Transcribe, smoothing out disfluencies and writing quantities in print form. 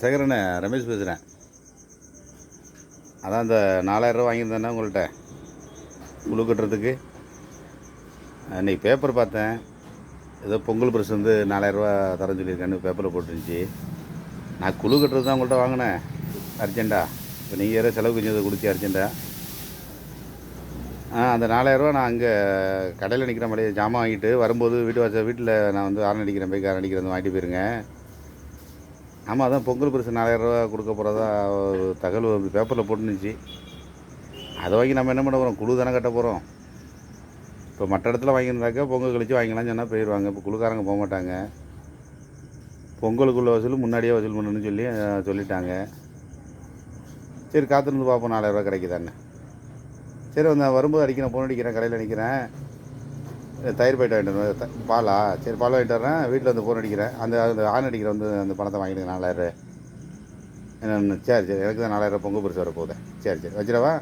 சேகரண்ணே, ரமேஷ் பேசுகிறேன். அதான் இந்த 4000 வாங்கியிருந்தேண்ணே உங்கள்கிட்ட குழு கட்டுறதுக்கு. இன்றைக்கி பேப்பர் பார்த்தேன். ஏதோ பொங்கல் பரிசு வந்து 4000 தரேன்னு சொல்லியிருக்கேன்னு பேப்பரில் போட்டுருந்துச்சு. நான் குழு கட்டுறது தான் உங்கள்கிட்ட வாங்கினேன் அர்ஜெண்ட்டாக. இப்போ நீங்கள் வேறு செலவு கொஞ்சம் கொடுத்தி அர்ஜெண்ட்டாக. அந்த 4000 நான் அங்கே கடையில் நிற்கிற மாதிரி ஜாமான் வாங்கிட்டு வரும்போது வீட்டில் நான் வந்து ஆரன் அடிக்கிறேன், பைக் ஆரன் அடிக்கிறேன், வாங்கிட்டு போயிருங்க. ஆமாம், அதான் பொங்கல் பரிசு 4000 கொடுக்க போகிறதா ஒரு தகவல் பேப்பரில் போட்டுருந்துச்சு. அதை வாங்கி நம்ம என்ன பண்ண போகிறோம்? குழு தானே கட்ட போகிறோம். இப்போ மற்ற இடத்துல வாங்கியிருந்தாக்கா பொங்கல் கழித்து வாங்கிக்கலாம்னு சொன்னால் போயிடுவாங்க. இப்போ குழுக்காரங்க போக மாட்டாங்க. பொங்கலுக்குள்ள வசூல் முன்னாடியே வசூல் பண்ணணும்னு சொல்லிட்டாங்க. சரி, காத்திருந்து பார்ப்போம் 4000 கிடைக்குதான்னு. சரி, வரும்போது அடிக்கிறேன், ஃபோன் அடிக்கிறேன், கடையில் நிற்கிறேன். தயிர் பாக்கெட் வாங்கிட்டு வரேன். பாலா? சரி, பால் வாங்கிட்டு வரேன். வீட்டில் வந்து ஃபோன் அடிக்கிறேன். அந்த ஆன் அடிக்கிற அந்த பணத்தை வாங்கிடுங்க 4000. என்னென்னு? சரி, எனக்கு தான் 4000 பொங்கல் பரிசு வர போகுது. சரி, வச்சிடவா?